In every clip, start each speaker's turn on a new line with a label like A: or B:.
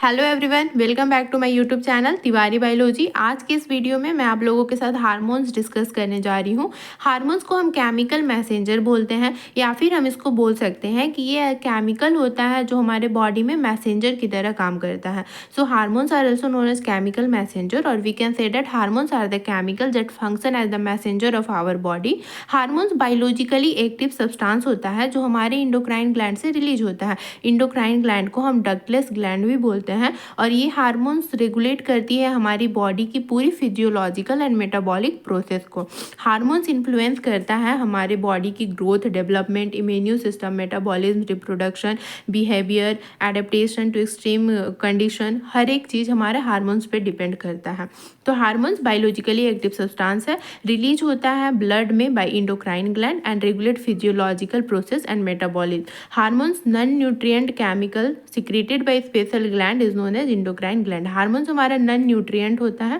A: Hello everyone, welcome back to my YouTube channel Tiwari biology. आज के इस वीडियो में मैं आप लोगों के साथ हार्मोन्स डिस्कस करने जा रही हूँ। हार्मोन्स को हम केमिकल मैसेंजर बोलते हैं या फिर हम इसको बोल सकते हैं कि ये केमिकल होता है जो हमारे बॉडी में मैसेंजर की तरह काम करता है। So hormones are also known as chemical messenger और we can say that hormones are the chemical that function as the messenger of our body. Hormones biologically active substance होता है जो हमारे इंडोक्राइन ग्लैंड से रिलीज होता है। Endocrine gland को हम डक्टलेस ग्लैंड भी बोलते हैं और ये हार्मोन्स रेगुलेट करती है हमारी बॉडी की पूरी फिजियोलॉजिकल एंड मेटाबॉलिक प्रोसेस को। हार्मोन्स इन्फ्लुएंस करता है हमारे बॉडी की growth, development, immune system, metabolism, reproduction, behaviour, adaptation to extreme condition. हर एक चीज़ हमारे हार्मोन्स पे डिपेंड करता है। तो हार्मोन्स बायोलॉजिकली एक्टिव सब्सटेंस है, रिलीज होता है ब्लड में by endocrine gland and regulate physiological process and metabolism. Hormones non nutrient chemical secreted by special gland is known as endocrine gland. Hormones हमारा non nutrient होता है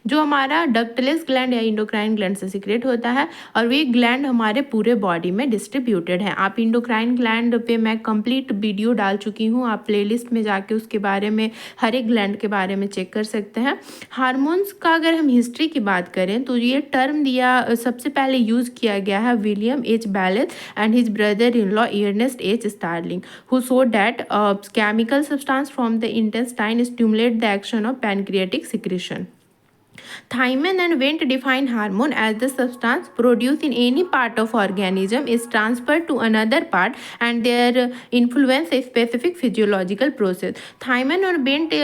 A: जो हमारा ductless gland या इंडोक्राइन ग्लैंड से सिक्रेट होता है और वे ग्लैंड हमारे पूरे बॉडी में डिस्ट्रीब्यूटेड है। आप इंडोक्राइन ग्लैंड पे मैं कंप्लीट वीडियो डाल चुकी हूँ, आप प्लेलिस्ट में जाके उसके बारे में हर एक ग्लैंड के बारे में चेक कर सकते हैं। हार्मोन्स का अगर हम हिस्ट्री की बात करें तो ये टर्म दिया सबसे पहले यूज़ किया गया है William H Bayliss and his brother in law Ernest H Starling who showed that chemical substance from the intestine stimulate the action of pancreatic secretion. Thymin and Went define hormone as the substance produced in any part of organism is transferred to another part and their influence a specific physiological process. Thymin और Went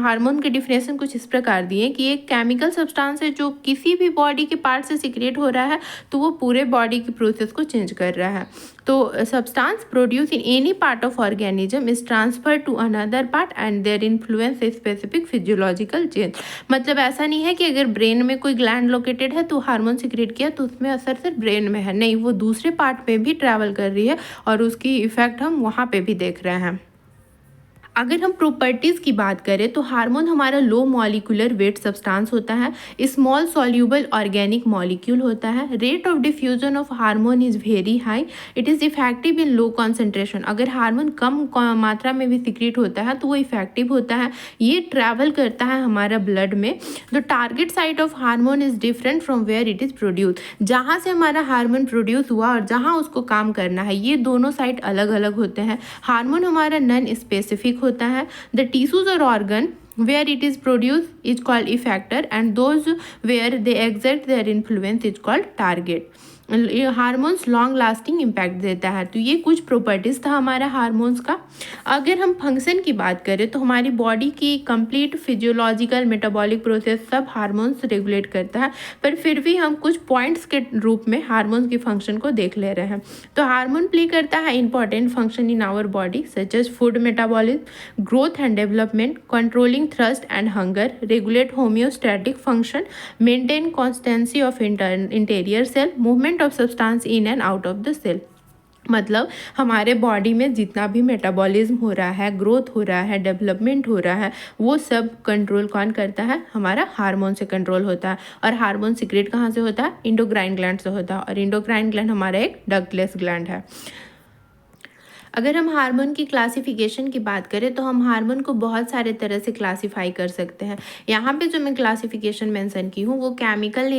A: hormone के definition कुछ इस प्रकार दिए कि एक chemical substance है जो किसी भी बॉडी के पार्ट से सिक्रेट हो रहा है तो वो पूरे बॉडी की प्रोसेस को चेंज कर रहा है। तो substance produce in any part of organism is transfer to another part and their influence a specific physiological change. मतलब ऐसा नहीं है कि अगर ब्रेन में कोई ग्लैंड लोकेटेड है तो हार्मोन सिक्रेट किया तो उसमें असर सिर्फ ब्रेन में है, नहीं, वो दूसरे पार्ट में भी ट्रैवल कर रही है और उसकी इफेक्ट हम वहाँ पे भी देख रहे हैं। अगर हम प्रॉपर्टीज़ की बात करें तो हार्मोन हमारा लो मॉलिक्यूलर वेट सब्सटेंस होता है, स्मॉल सॉल्यूबल ऑर्गेनिक मॉलिक्यूल होता है, rate of diffusion of hormone is very high, it is effective in low concentration. अगर हार्मोन कम मात्रा में भी सिक्रेट होता है तो वो इफेक्टिव होता है, ये ट्रैवल करता है हमारा ब्लड में। The target site of hormone is different from where it is produce. जहाँ से हमारा हार्मोन प्रोड्यूस हुआ और जहाँ उसको काम करना है ये दोनों साइट अलग अलग होते हैं। हार्मोन हमारा नॉन स्पेसिफिक होता है। द टिश्यूज और organ where it is produced is called effector and those where they exert their influence is called target. Hormones long lasting impact देता है। तो ये कुछ प्रॉपर्टीज़ था हमारा हार्मोन्स का। अगर हम फंक्शन की बात करें तो हमारी बॉडी की कंप्लीट फिजियोलॉजिकल मेटाबॉलिक प्रोसेस सब हार्मोन्स रेगुलेट करता है, पर फिर भी हम कुछ पॉइंट्स के रूप में हार्मोन्स की फंक्शन को देख ले रहे हैं। तो हार्मोन प्ले करता है important function in our body such as food metabolism, growth and development, controlling thrust and hunger, regulate homeostatic function, maintain constancy of interior cell, movement of substance in and out of the cell. मतलब हमारे body में जितना भी metabolism हो रहा है, growth हो रहा है, डेवलपमेंट हो रहा है, वो सब कंट्रोल कौन करता है? हमारा हार्मोन से कंट्रोल होता है। और हार्मोन सिक्रेट कहाँ से होता है? इंडोक्राइन ग्लैंड से होता है और इंडोक्राइन ग्लैंड हमारा एक डक्टलेस ग्लैंड है। अगर हम हार्मोन की क्लासिफिकेशन की बात करें तो हम हार्मोन को बहुत सारे तरह से क्लासिफाई कर सकते हैं। यहाँ पे जो मैं क्लासिफिकेशन मेंशन की हूँ वो केमिकल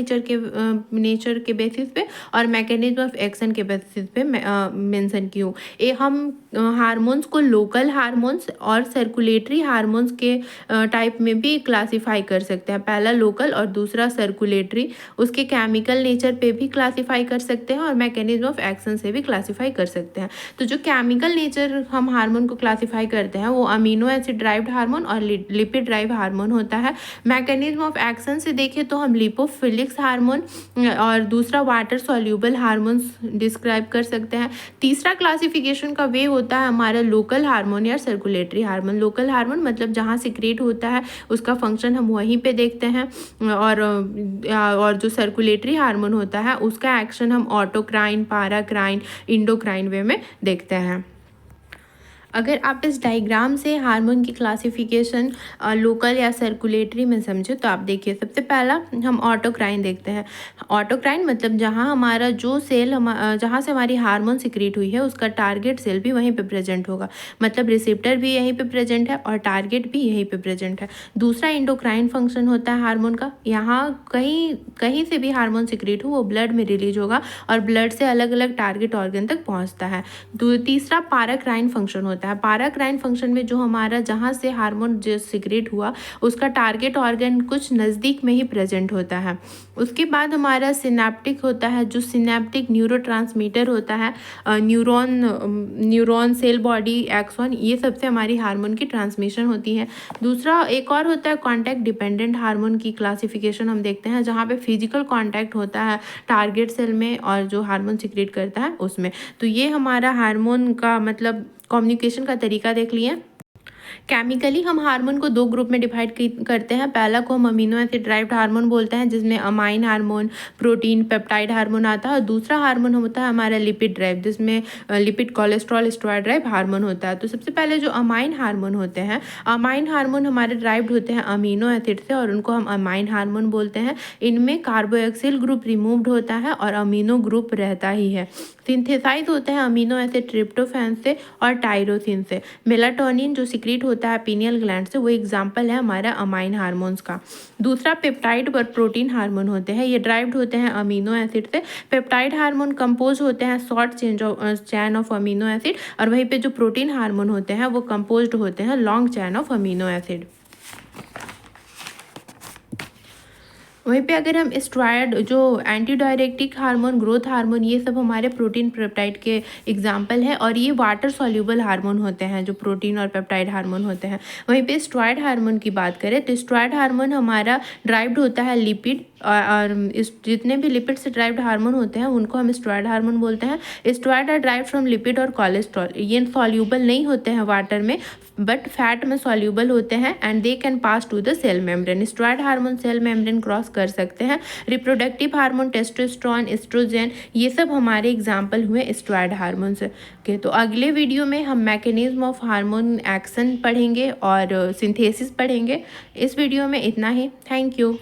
A: नेचर के बेसिस पे और मैकेनिज्म ऑफ एक्शन के बेसिस पे मेंशन की हूँ। हम हार्मोन्स को लोकल हार्मोन्स और सर्कुलेटरी हार्मोन्स के टाइप में भी क्लासिफाई कर सकते हैं। पहला लोकल और दूसरा सर्कुलेटरी। उसके केमिकल नेचर पे भी क्लासिफाई कर सकते हैं और मैकेनिज्म ऑफ एक्शन से भी क्लासिफाई कर सकते हैं। तो जो केमिकल नेचर हम हार्मोन को क्लासिफाई करते हैं वो अमीनो एसिड ड्राइव्ड हार्मोन और लिपिड ड्राइव हार्मोन होता है। मैकेनिज्म ऑफ एक्शन से देखें तो हम लिपोफिलिक्स हार्मोन और दूसरा वाटर सॉल्यूबल हार्मोन्स डिस्क्राइब कर सकते हैं। तीसरा क्लासिफिकेशन का वे होता है हमारा लोकल हार्मोन या सर्कुलेटरी हार्मोन। लोकल हार्मोन मतलब जहाँ सिक्रेट होता है उसका फंक्शन हम वहीं पे देखते हैं और जो सर्कुलेटरी हार्मोन होता है उसका एक्शन हम ऑटोक्राइन, पाराक्राइन, इंडोक्राइन वे में देखते हैं। अगर आप इस डायग्राम से हार्मोन की क्लासिफिकेशन लोकल या सर्कुलेटरी में समझे तो आप देखिए, सबसे पहला हम ऑटोक्राइन देखते हैं। ऑटोक्राइन मतलब जहाँ हमारा जो सेल जहाँ से हमारी हार्मोन सिक्रीट हुई है उसका टारगेट सेल भी वहीं पे प्रेजेंट होगा, मतलब रिसेप्टर भी यहीं पे प्रेजेंट है और टारगेट भी यहीं पे प्रेजेंट है। दूसरा इंडोक्राइन फंक्शन होता है हार्मोन का, यहाँ कहीं कहीं से भी हार्मोन सिक्रीट हो वो ब्लड में रिलीज होगा और ब्लड से अलग अलग टारगेट ऑर्गन तक पहुँचता है। तीसरा पाराक्राइन फंक्शन होता है। पाराक्राइन फंक्शन में जो हमारा जहाँ से हार्मोन जो सिक्रेट हुआ उसका टारगेट ऑर्गन कुछ नज़दीक में ही प्रेजेंट होता है। उसके बाद हमारा सिनेप्टिक होता है, जो सिनेप्टिक न्यूरोट्रांसमीटर होता है, न्यूरॉन सेल बॉडी एक्सॉन, ये सबसे हमारी हार्मोन की ट्रांसमिशन होती है। दूसरा एक और होता है कॉन्टैक्ट डिपेंडेंट हार्मोन की क्लासिफिकेशन हम देखते हैं, जहाँ पे फिजिकल कॉन्टैक्ट होता है टारगेट सेल में और जो हार्मोन सिक्रेट करता है उसमें। तो ये हमारा हार्मोन का मतलब कम्युनिकेशन का तरीका देख लिए। केमिकली हम हार्मोन को दो ग्रुप में डिवाइड करते हैं। पहला को हम अमीनो एसिड ड्राइव्ड हार्मोन बोलते हैं, जिसमें amine hormone, protein, peptide hormone आता है। और दूसरा हार्मोन होता है हमारा लिपिड ड्राइव, जिसमें lipid, cholesterol, steroid drive hormone होता है। तो सबसे पहले जो अमाइन हार्मोन होते हैं, अमाइन हार्मोन हमारे ड्राइव्ड होते हैं अमीनो एसिड से और उनको हम अमाइन हार्मोन बोलते हैं। इनमें कार्बोक्सिल ग्रुप रिमूव्ड होता है और अमीनो ग्रुप रहता ही है। सिंथेसाइज होते हैं अमीनो एसिड ट्रिप्टोफैन से और टायरोसिन से। मेलाटोनिन जो सिक्रीट होता है पीनियल ग्लैंड से, वो एग्जाम्पल है हमारा अमाइन हार्मोन्स का। दूसरा पेप्टाइड और प्रोटीन हार्मोन होते हैं, ये ड्राइव्ड होते हैं अमीनो एसिड से। पेप्टाइड हार्मोन कंपोज होते हैं short chain of amino acid, और वहीं पे जो प्रोटीन हार्मोन होते हैं वो कंपोज्ड होते हैं long chain of amino acid. वहीं पे अगर हम स्टेरॉइड, जो एंटी डायरेक्टिक हार्मोन, ग्रोथ हार्मोन, ये सब हमारे प्रोटीन पेप्टाइड के एग्जाम्पल है और ये वाटर सॉल्यूबल हार्मोन होते हैं जो प्रोटीन और पेप्टाइड हार्मोन होते हैं। वहीं पे स्टेरॉइड हार्मोन की बात करें तो स्टेरॉइड हार्मोन हमारा ड्राइव्ड होता है लिपिड, और इस जितने भी लिपिड से ड्राइव्ड हार्मोन होते हैं उनको हम स्टेरॉइड हार्मोन बोलते हैं। Steroid are derived from lipid और कोलेस्ट्रॉल, ये सॉल्यूबल नहीं होते हैं वाटर में बट फैट में सॉल्यूबल होते हैं and they can pass to the cell membrane. Steroid hormone cell membrane cross कर सकते हैं। रिप्रोडक्टिव हार्मोन, टेस्टोस्टेरोन, एस्ट्रोजन, ये सब हमारे एग्जाम्पल हुए स्टेरॉइड हार्मोन्स के। तो अगले वीडियो में हम मैकेनिज्म ऑफ हार्मोन एक्शन पढ़ेंगे और सिंथेसिस पढ़ेंगे। इस वीडियो में इतना ही। Thank you.